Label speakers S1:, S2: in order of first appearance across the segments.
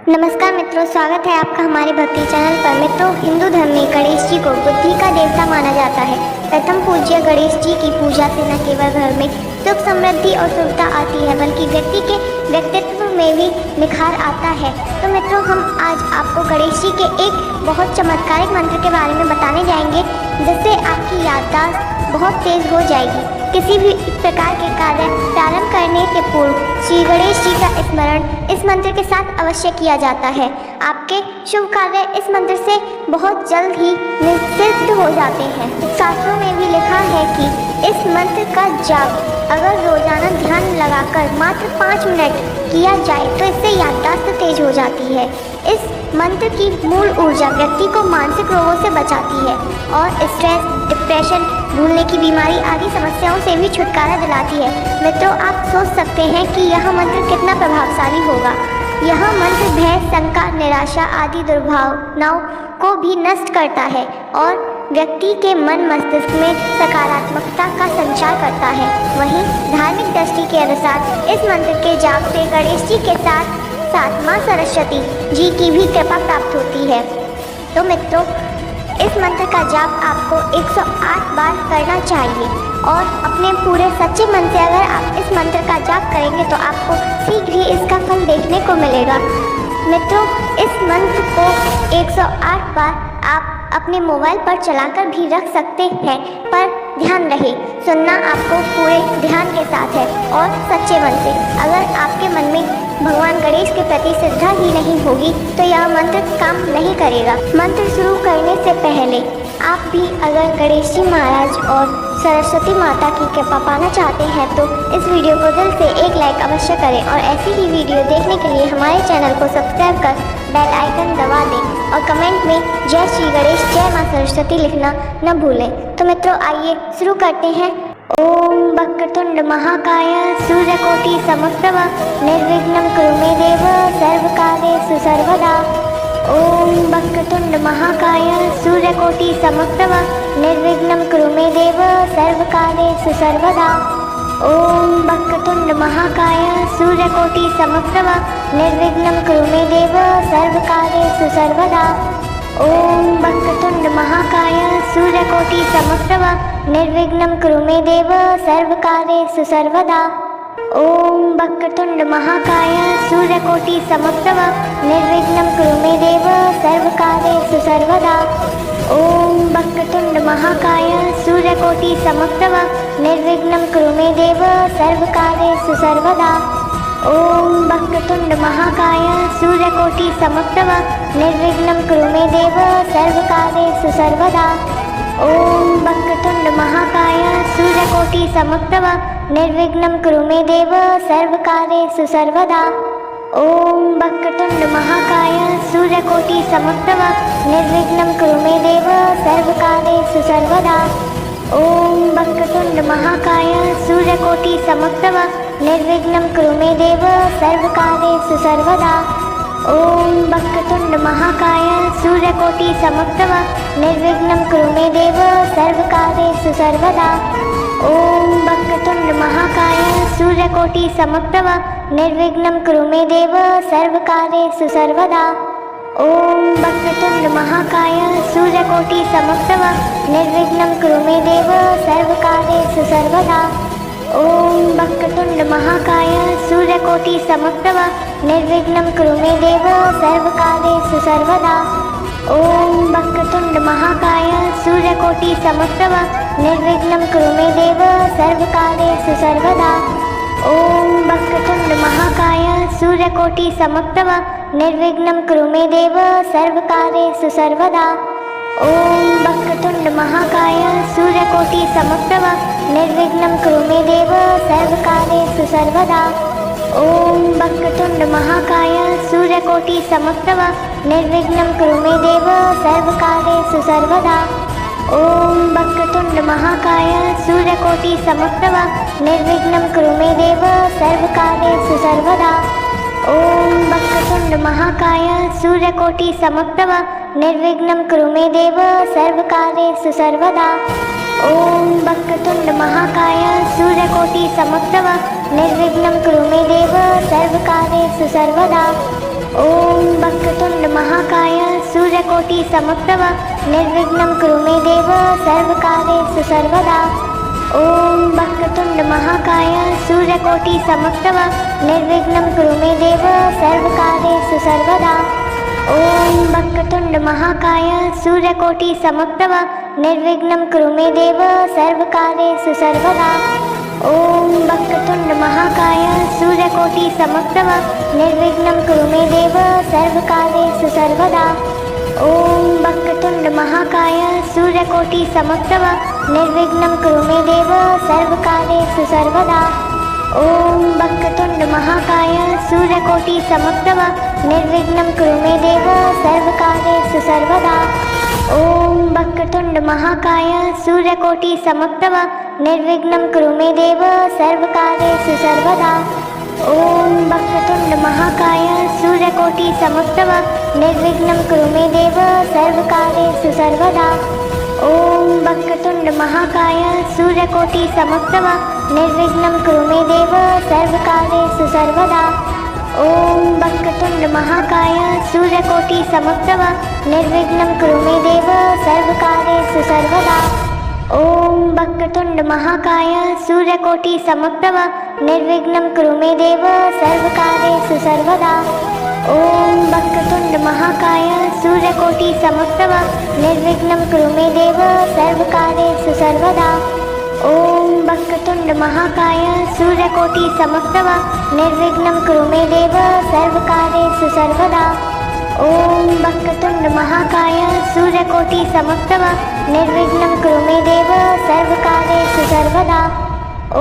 S1: नमस्कार मित्रों, स्वागत है आपका हमारे भक्ति चैनल पर। मित्रों, हिंदू धर्म में गणेश जी को बुद्धि का देवता माना जाता है। प्रथम पूज्य गणेश जी की पूजा से न केवल घर में सुख समृद्धि और सुविधा आती है, बल्कि व्यक्ति के व्यक्तित्व में भी निखार आता है। तो मित्रों, हम आज आपको गणेश जी के एक बहुत चमत्कारिक मंत्र के बारे में बताने जाएंगे, जिससे आपकी याददाश्त बहुत तेज हो जाएगी। किसी भी प्रकार के कार्य प्रारंभ करने से पूर्व श्री गणेश जी का स्मरण इस मंत्र के साथ अवश्य किया जाता है। आपके शुभ कार्य इस मंत्र से बहुत जल्द ही सिद्ध हो जाते हैं। शास्त्रों में भी लिखा है कि इस मंत्र का जाप अगर रोजाना ध्यान लगाकर मात्र 5 मिनट किया जाए तो इससे याददाश्त तेज हो जाती है। इस मंत्र की मूल ऊर्जा व्यक्ति को मानसिक रोगों से बचाती है और स्ट्रेस, डिप्रेशन, भूलने की बीमारी आदि समस्याओं से भी छुटकारा दिलाती है। मित्रों, आप सोच सकते हैं कि यह मंत्र कितना प्रभावशाली होगा। यह मंत्र भय, शंका, निराशा आदि दुर्भावनाओं को भी नष्ट करता है और व्यक्ति के मन मस्तिष्क में सकारात्मकता का संचार करता है। वहीं धार्मिक दृष्टि के अनुसार इस मंत्र के जाप से गणेश जी के साथ साथ माँ सरस्वती जी की भी कृपा प्राप्त होती है। तो मित्रों, इस मंत्र का जाप आपको 108 बार करना चाहिए और अपने पूरे सच्चे मन से अगर आप इस मंत्र का जाप करेंगे तो आपको शीघ्र ही इसका फल देखने को मिलेगा। मित्रों, इस मंत्र को 108 बार आप अपने मोबाइल पर चलाकर भी रख सकते हैं, पर ध्यान रहे सुनना आपको पूरे ध्यान के साथ है और सच्चे मन से। अगर आपके मन में भगवान गणेश के प्रति श्रद्धा ही नहीं होगी तो यह मंत्र काम नहीं करेगा। मंत्र शुरू करने से पहले आप भी अगर गणेश जी महाराज और सरस्वती माता की कृपा पाना चाहते हैं तो इस वीडियो को दिल से एक लाइक अवश्य करें और ऐसी ही वीडियो देखने के लिए हमारे चैनल को सब्सक्राइब कर बेल आइकन दबा दें और कमेंट में जय श्री गणेश, जय माँ सरस्वती लिखना न भूलें। तो मित्रों, आइए शुरू करते हैं। ओम वक्रतुंड महाकाय सूर्यकोटि समप्रभ निर्विघ्नं कुरु मे देव सर्वकार्येषु सर्वदा। ओम वक्रतुंड महाकाय सूर्यकोटि समप्रभ निर्विघ्नं कुरु मे देव सर्वकार्येषु सर्वदा। ओम वक्रतुंड महाकाय सूर्यकोटि समप्रभ निर्विघ्नं कुरु मे देव सर्वकार्येषु सर्वदा। ओम वक्रतुंड महाकाय सूर्यकोटि समप्रभ निर्विघ्नं कुरु मे देव सर्वकार्येषु सर्वदा। ओम वक्रतुंड महाकाय सूर्यकोटि समप्रभ निर्विघ्नं कुरु मे देव सर्वकार्येषु सर्वदा। ओम वक्रतुंड महाकाय सूर्यकोटि समप्रभ निर्विघ्नं कुरु मे देव सर्वकार्येषु सर्वदा। ओम वक्रतुंड महाकाय सूर्यकोटि समप्रभ निर्विघ्नं कुरु मे देव सर्वकार्येषु सर्वदा। ओम वक्रतुंड महाकाय सूर्यकोटि समप्रभ निर्विघ्नं कुरु मे देव सर्वकार्येषु सर्वदा। ओम वक्रतुंड महाकाय सूर्यकोटि समप्रभ निर्विघ्नं कुरु मे देव सर्वकार्येषु सर्वदा। ओम वक्रतुंड महाकाय सूर्यकोटि समप्रभ निर्विघ्नं कुरु मे देव सर्वकार्येषु सर्वदा। ओम वक्रतुंड महाकाय सूर्यकोटि समप्रभ निर्विघ्नं कुरु मे देव सर्वकार्येषु सर्वदा। ओम वक्रतुंड महाकाय सूर्यकोटि समप्रभ निर्विघ्नं कुरु मे देव सर्वकार्येषु सर्वदा। ओम वक्रतुंड महाकाय सूर्यकोटि समप्रभ निर्विघ्नं कुरु मे देव सर्वकार्येषु सर्वदा। ओम वक्रतुंड महाकाय सूर्यकोटि समप्रभ निर्विघ्नं कुरु मे देव सर्वकार्येषु सर्वदा। ओम वक्रतुंड महाकाय सूर्यकोटि समप्रभ निर्विघ्नं कुरु मे देव सर्वकार्येषु सर्वदा। ओम वक्रतुंड महाकाय सूर्यकोटि समप्रभ निर्विघ्नं कुरु मे देव सर्वकार्येषु सर्वदा। ओम वक्रतुंड महाकाय सूर्यकोटि समप्रभ निर्विघ्नं कुरु मे देव सर्वकार्येषु सर्वदा। ओम वक्रतुंड महाकाय सूर्यकोटि समप्रभ निर्विघ्नं कुरु मे देव सर्वकार्येषु सर्वदा। ओम वक्रतुंड महाकाय सूर्यकोटि समप्रभ निर्विघ्नं कुरु मे देव सर्वकार्येषु सर्वदा। ओम वक्रतुंड महाकाय सूर्यकोटि समप्रभ निर्विघ्नं कुरु मे देव सर्वकार्येषु सर्वदा। ओम वक्रतुंड महाकाय सूर्यकोटि समप्रभ निर्विघ्नं कुरु मे देव सर्वकार्येषु सर्वदा। ॐ वक्रतुण्ड महाकाय सूर्यकोटि समप्रभ निर्विघ्नं कुरु मे देव सर्वकार्येषु सर्वदा। ॐ वक्रतुण्ड महाकाय सूर्यकोटि समप्रभ निर्विघ्नं कुरु मे देव सर्वकार्येषु सर्वदा। ॐ वक्रतुण्ड महाकाय सूर्यकोटि समप्रभ निर्विघ्नं कुरु मे देव सर्वकार्येषु सर्वदा। ॐ वक्रतुण्ड महाकाय सूर्यकोटि समप्रभ निर्विघ्नं कुरु मे देव सर्वकार्येषु सर्वदा। ॐ वक्रतुण्ड महाकाय सूर्यकोटि समप्रभ निर्विघ्नं कुरु मे देव सर्वकार्येषु सर्वदा। ॐ वक्रतुण्ड महाकाय सूर्यकोटि समप्रभ निर्विघ्नं कुरु मे देव सर्वकार्येषु सर्वदा। ॐ वक्रतुण्ड महाकाय सूर्यकोटि समप्रभ निर्विघ्नं कुरु मे देव सर्वकार्येषु सर्वदा। ॐ वक्रतुण्ड महाकाय सूर्यकोटि समप्रभ निर्विघ्नं कुरु मे देव सर्वकार्येषु सर्वदा। ॐ वक्रतुण्ड महाकाय सूर्यकोटि समप्रभ निर्विघ्नं कुरु मे देव सर्वकार्येषु सर्वदा। ॐ वक्रतुण्ड महाकाय सूर्यकोटि समप्रभ निर्विघ्नं कुरु मे देव सर्वकार्येषु सर्वदा। ॐ वक्रतुण्ड महाकाय सूर्यकोटि समप्रभ निर्विघ्नं कुरु मे देव सर्वकार्येषु सर्वदा। ॐ वक्रतुण्ड महाकाय सूर्यकोटि समप्रभ निर्विघ्नं कुरु मे देव सर्वकार्येषु सर्वदा। ॐ वक्रतुण्ड महाकाय सूर्यकोटि समप्रभ निर्विघ्नं कुरु मे देव सर्वकार्येषु सर्वदा। ॐ वक्रतुण्ड महाकाय सूर्यकोटि समप्रभ निर्विघ्नं कुरु मे देव सर्वकार्येषु सर्वदा।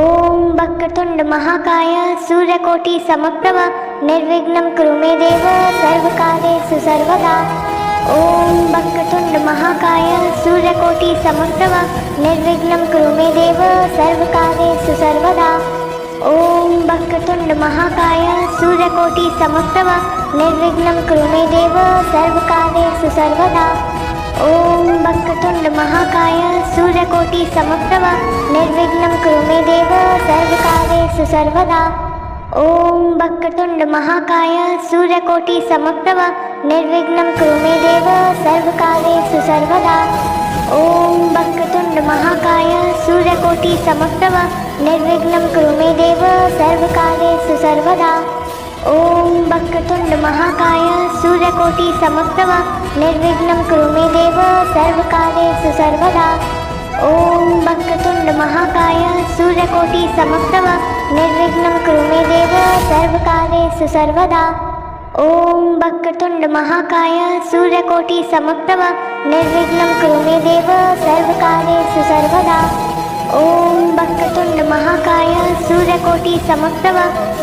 S1: ॐ वक्रतुण्ड महाकाय सूर्यकोटि समप्रभ निर्विघ्नं कुरु मे देव सर्वकार्येषु सर्वदा। ॐ वक्रतुण्ड महाकाय सूर्यकोटि समप्रभ निर्विघ्नं कुरु मे देव सर्वकार्येषु सर्वदा। ॐ वक्रतुण्ड महाकाय सूर्यकोटि समप्रभ निर्विघ्नं कुरु मे देव सर्वकार्येषु सर्वदा। ॐ वक्रतुण्ड महाकाय सूर्यकोटि समप्रभ निर्विघ्नं कुरु मे देव सर्वकार्येषु सर्वदा। ॐ वक्रतुण्ड महाकाय सूर्यकोटि समप्रभ निर्विघ्नं कुरु मे देव सर्वकार्येषु सर्वदा। ॐ वक्रतुण्ड महाकाय सूर्यकोटि समप्रभ निर्विघ्नं कुरु मे देव सर्वकार्येषु सर्वदा। ॐ वक्रतुण्ड महाकाय सूर्यकोटि समप्रभ निर्विघ्नं कुरु मे देव सर्वकार्येषु सर्वदा। ॐ वक्रतुण्ड महाकाय सूर्यकोटि समप्रभ निर्विघ्नं कुरु मे देव सर्वकार्येषु सर्वदा। ॐ वक्रतुण्ड महाकाय सूर्यकोटि समप्रभ निर्विघ्नं कुरु मे देव सर्वकार्येषु सर्वदा। ॐ वक्रतुण्ड महाकाय सूर्यकोटि समप्रभ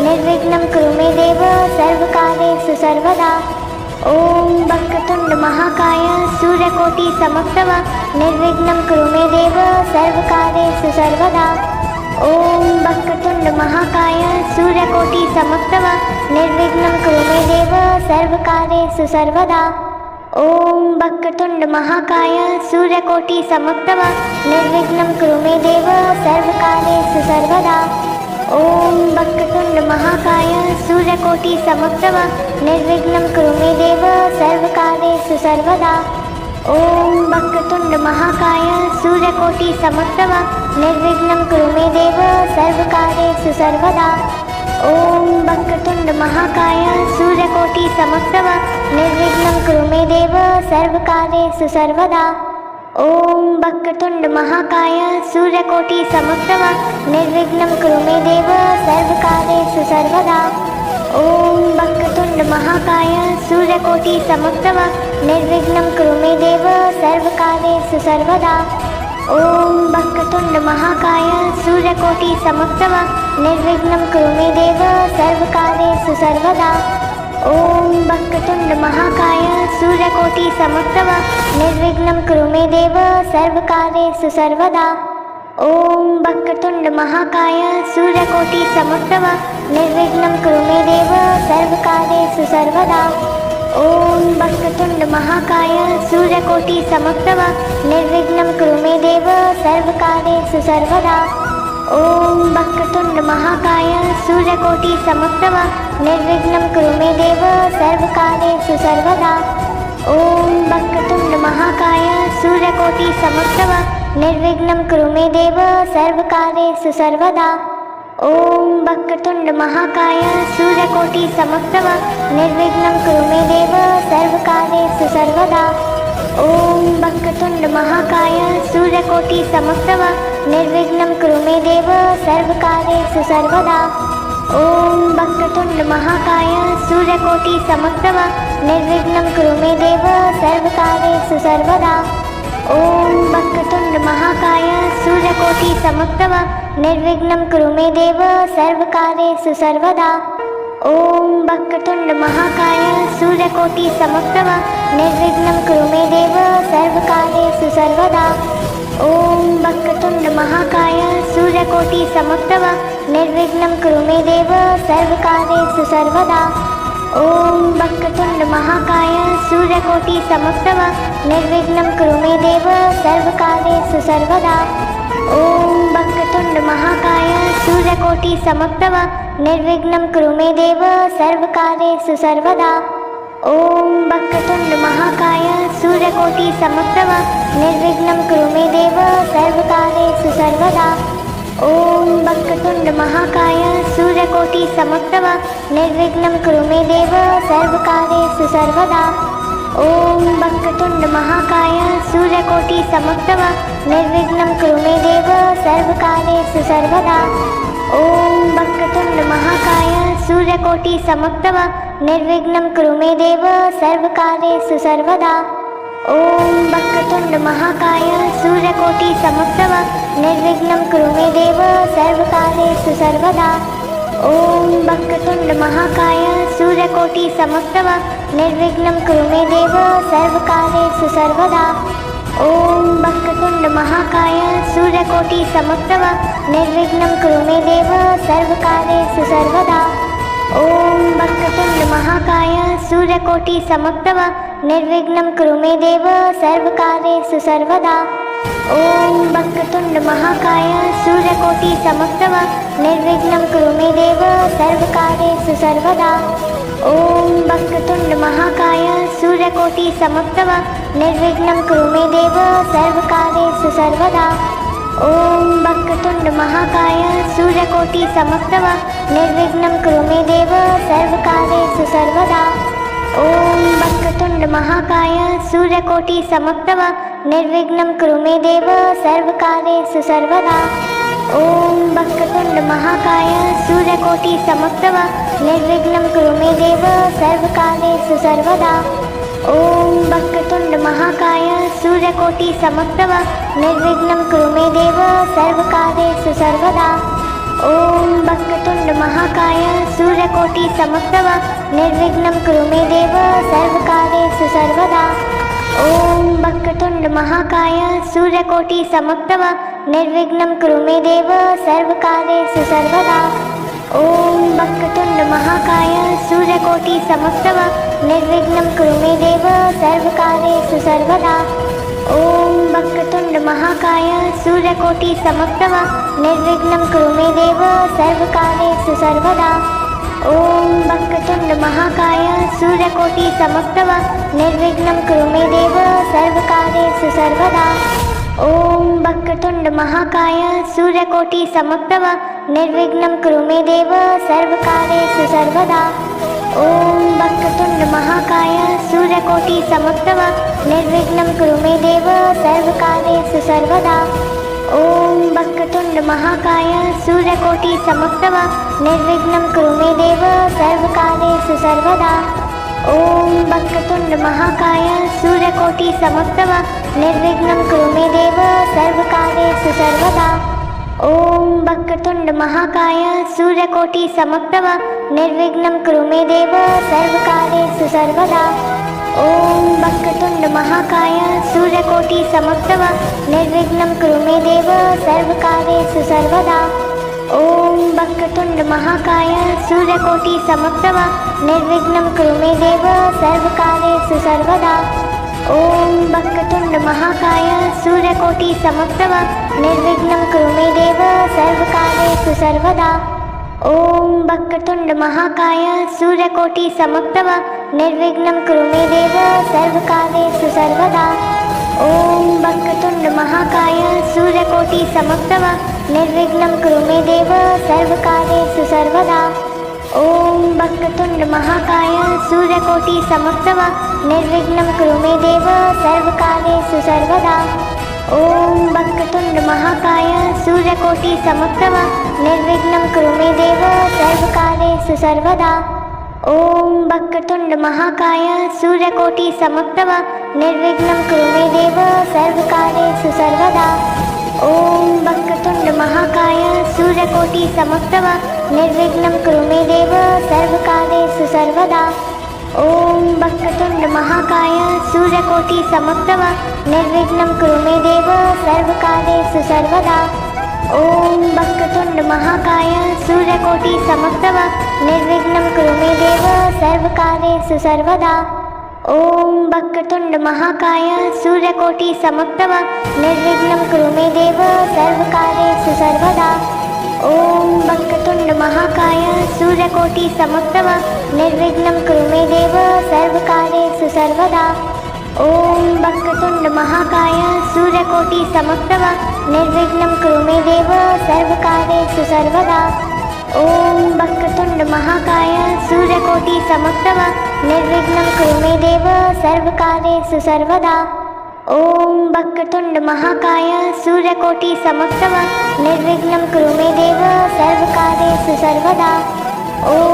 S1: निर्विघ्नं कुरु मे देव सर्वकार्येषु सर्वदा। ॐ वक्रतुण्ड महाकाय सूर्यकोटि समप्रभ निर्विघ्नं कुरु मे देव सर्वकार्येषु सर्वदा। ॐ वक्रतुण्ड महाकाय सूर्यकोटि समप्रभ निर्विघ्नं कुरु मे देव सर्वकार्येषु सर्वदा। ॐ वक्रतुण्ड महाकाय सूर्यकोटि समप्रभ निर्विघ्नं कुरु मे देव सर्वकार्येषु सर्वदा। ॐ वक्रतुण्ड महाकाय सूर्यकोटि समप्रभ निर्विघ्नं कुरु मे देव सर्वकार्येषु सर्वदा। ॐ वक्रतुण्ड महाकाय सूर्यकोटि समप्रभ निर्विघ्नं कुरु मे देव सर्वकार्येषु सर्वदा। ॐ वक्रतुण्ड महाकाय सूर्यकोटि समप्रभ निर्विघ्नं कुरु मे देव सर्वकार्येषु सर्वदा। ॐ वक्रतुण्ड महाकाय सूर्यकोटि समप्रभ निर्विघ्नं कुरु मे देव सर्वकार्येषु सर्वदा। ॐ वक्रतुण्ड महाकाय सूर्यकोटि समप्रभ निर्विघ्नं कुरु मे देव सर्वकार्येषु सर्वदा। ॐ वक्रतुण्ड महाकाय सूर्यकोटि समप्रभ निर्विघ्नं कुरु मे देव सर्वकार्येषु सर्वदा। ॐ वक्रतुण्ड महाकाय सूर्यकोटि समप्रभ निर्विघ्नं कुरु मे देव सर्वकार्येषु सर्वदा। ॐ वक्रतुण्ड महाकाय सूर्यकोटि समप्रभ निर्विघ्नं कुरु मे देव सर्वकार्येषु सर्वदा। ॐ वक्रतुण्ड महाकाय सूर्यकोटि समप्रभ निर्विघ्नं कुरु मे देव सर्वकार्येषु सर्वदा। ॐ वक्रतुण्ड महाकाय सूर्यकोटि समप्रभ निर्विघ्नं कुरु मे देव सर्वकार्येषु सर्वदा। ॐ वक्रतुण्ड महाकाय सूर्यकोटि समप्रभ निर्विघ्नं कुरु मे देव सर्वकार्येषु सर्वदा। ॐ वक्रतुण्ड महाकाय सूर्यकोटि समप्रभ निर्विघ्नं कुरु मे देव सर्वकार्येषु सर्वदा। ॐ वक्रतुण्ड महाकाय सूर्यकोटि समप्रभ निर्विघ्नं कुरु मे देव सर्वकार्येषु सर्वदा। ॐ वक्रतुण्ड महाकाय सूर्यकोटि समप्रभ निर्विघ्नं कुरु मे देव सर्वकार्येषु सर्वदा। ॐ वक्रतुण्ड महाकाय सूर्यकोटि समप्रभ निर्विघ्नं कुरु मे देव सर्वकार्येषु सर्वदा। ॐ वक्रतुण्ड महाकाय सूर्यकोटि समप्रभ निर्विघ्नं कुरु मे देव सर्वकार्येषु सर्वदा। ॐ वक्रतुण्ड महाकाय सूर्यकोटि समप्रभ निर्विघ्नं कुरु मे देव सर्वकार्येषु सर्वदा। ॐ वक्रतुण्ड महाकाय सूर्यकोटि समप्रभ निर्विघ्नं कुरु मे देव सर्वकार्येषु सर्वदा। ॐ वक्रतुण्ड महाकाय सूर्यकोटि समप्रभ निर्विघ्नं कुरु मे देव सर्वकार्येषु सर्वदा। ॐ वक्रतुण्ड महाकाय सूर्यकोटि समप्रभ निर्विघ्नं कुरु मे देव सर्वकार्येषु सर्वदा। ॐ वक्रतुण्ड महाकाय सूर्यकोटि समप्रभ निर्विघ्नं कुरु मे देव सर्वकार्येषु सर्वदा। ॐ वक्रतुण्ड महाकाय सूर्यकोटि समप्रभ निर्विघ्नं कुरु मे देव सर्वकार्येषु सर्वदा। ॐ वक्रतुण्ड महाकाय सूर्यकोटि समप्रभ निर्विघ्नं कुरु मे देव सर्वकार्येषु सर्वदा। ॐ वक्रतुण्ड महाकाय सूर्यकोटि समप्रभ निर्विघ्नं कुरु मे देव सर्वकार्येषु सर्वदा। ॐ वक्रतुण्ड महाकाय सूर्यकोटि समप्रभ निर्विघ्नं कुरु मे देव सर्वकार्येषु सर्वदा। ॐ वक्रतुण्ड महाकाय सूर्यकोटि समप्रभ निर्विघ्नं कुरु मे देव सर्वकार्येषु सर्वदा। ॐ वक्रतुण्ड महाकाय सूर्यकोटि समप्रभ निर्विघ्नं कुरु मे देव सर्वकार्येषु सर्वदा। ॐ वक्रतुण्ड महाकाय सूर्यकोटि समप्रभ निर्विघ्नं कुरु मे देव सर्वकार्येषु सर्वदा। ॐ वक्रतुण्ड महाकाय सूर्यकोटि समप्रभ निर्विघ्नं कुरु मे देव सर्वकार्येषु सर्वदा। ॐ वक्रतुण्ड महाकाय सूर्यकोटि समप्रभ निर्विघ्नं कुरु मे देव सर्वकार्येषु सर्वदा। ॐ वक्रतुण्ड महाकाय सूर्यकोटि समप्रभ निर्विघ्नं कुरु मे देव सर्वकार्येषु सर्वदा। ॐ वक्रतुण्ड महाकाय सूर्यकोटि समप्रभ निर्विघ्नं कुरु मे देव सर्वकार्येषु सर्वदा। ॐ वक्रतुण्ड महाकाय सूर्यकोटि समप्रभ निर्विघ्नं कुरु मे देव सर्वकार्येषु सर्वदा। ॐ वक्रतुण्ड महाकाय सूर्यकोटि समप्रभ निर्विघ्नं कुरु मे देव सर्वकार्येषु सर्वदा। ॐ वक्रतुण्ड महाकाय सूर्यकोटि समप्रभ निर्विघ्नं कुरु मे देव सर्वकार्येषु सर्वदा। ॐ वक्रतुण्ड महाकाय सूर्यकोटि समप्रभ निर्विघ्नं कुरु मे देव सर्वकार्येषु सर्वदा। ॐ वक्रतुण्ड महाकाय सूर्यकोटि समप्रभ निर्विघ्नं कुरु मे देव सर्वकार्येषु सर्वदा। ॐ वक्रतुण्ड महाकाय सूर्यकोटि समप्रभ निर्विघ्नं कुरु मे देव सर्वकार्येषु सर्वदा। ॐ वक्रतुण्ड महाकाय सूर्यकोटि समप्रभ निर्विघ्नं कुरु मे देव सर्वकार्येषु सर्वदा। ॐ वक्रतुण्ड महाकाय सूर्यकोटि समप्रभ निर्विघ्नं कुरु मे देव सर्वकार्येषु सर्वदा। ॐ वक्रतुण्ड महाकाय सूर्यकोटि समप्रभ निर्विघ्नं कुरु मे देव सर्वकार्येषु सर्वदा। ॐ वक्रतुण्ड महाकाय सूर्यकोटि समप्रभ निर्विघ्नं कुरु मे देव सर्वकार्येषु सर्वदा। ॐ वक्रतुण्ड महाकाय सूर्यकोटि समप्रभ निर्विघ्नं कुरु मे देव सर्वकार्येषु सर्वदा। ॐ वक्रतुण्ड महाकाय सूर्यकोटि समप्रभ निर्विघ्नं कुरु मे देव सर्वकार्येषु सर्वदा। ॐ वक्रतुण्ड महाकाय सूर्यकोटि समप्रभ निर्विघ्नं कुरु मे देव सर्वकार्येषु सर्वदा। ॐ वक्रतुण्ड महाकाय सूर्यकोटि समप्रभ निर्विघ्नं कुरु मे देव सर्वकार्येषु सर्वदा। ॐ वक्रतुण्ड महाकाय सूर्यकोटि समप्रभ निर्विघ्नं कुरु मे देव सर्वकार्येषु सर्वदा। ॐ वक्रतुण्ड महाकाय सूर्यकोटि समप्रभ निर्विघ्नं कुरु मे देव सर्वकार्येषु सर्वदा। ॐ वक्रतुण्ड महाकाय सूर्यकोटि समप्रभ निर्विघ्नं कुरु मे देव सर्वकार्येषु सर्वदा। ॐ वक्रतुण्ड महाकाय सूर्यकोटि समप्रभ निर्विघ्नं कुरु मे देव सर्वकार्येषु सर्वदा। ॐ वक्रतुण्ड महाकाय सूर्यकोटि समप्रभ निर्विघ्नं कुरु मे देव सर्वकार्येषु सर्वदा। ॐ वक्रतुण्ड महाकाय सूर्यकोटि समप्रभ निर्विघ्नं कुरु मे देव सर्वकार्येषु सर्वदा। ॐ वक्रतुण्ड महाकाय सूर्यकोटि समप्रभ निर्विघ्नं कुरु मे देव सर्वकार्येषु सर्वदा। ॐ वक्रतुण्ड महाकाय सूर्यकोटि समप्रभ निर्विघ्नं कुरु मे देव सर्वकार्येषु सर्वदा। ॐ वक्रतुण्ड महाकाय सूर्यकोटि समप्रभ निर्विघ्नं कुरु मे देव सर्वकार्येषु सर्वदा। ॐ वक्रतुण्ड महाकाय सूर्यकोटि समप्रभ निर्विघ्नं कुरु मे देव सर्वकार्येषु सर्वदा। ॐ वक्रतुण्ड महाकाय सूर्यकोटि समप्रभ निर्विघ्नं कुरु मे देव सर्वकार्येषु सर्वदा। ॐ वक्रतुण्ड महाकाय सूर्यकोटि समप्रभ निर्विघ्नं कुरु मे देव सर्वकार्येषु सर्वदा। ॐ वक्रतुण्ड महाकाय सूर्यकोटि समप्रभ निर्विघ्नं कुरु मे देव सर्वकार्येषु सर्वदा। ॐ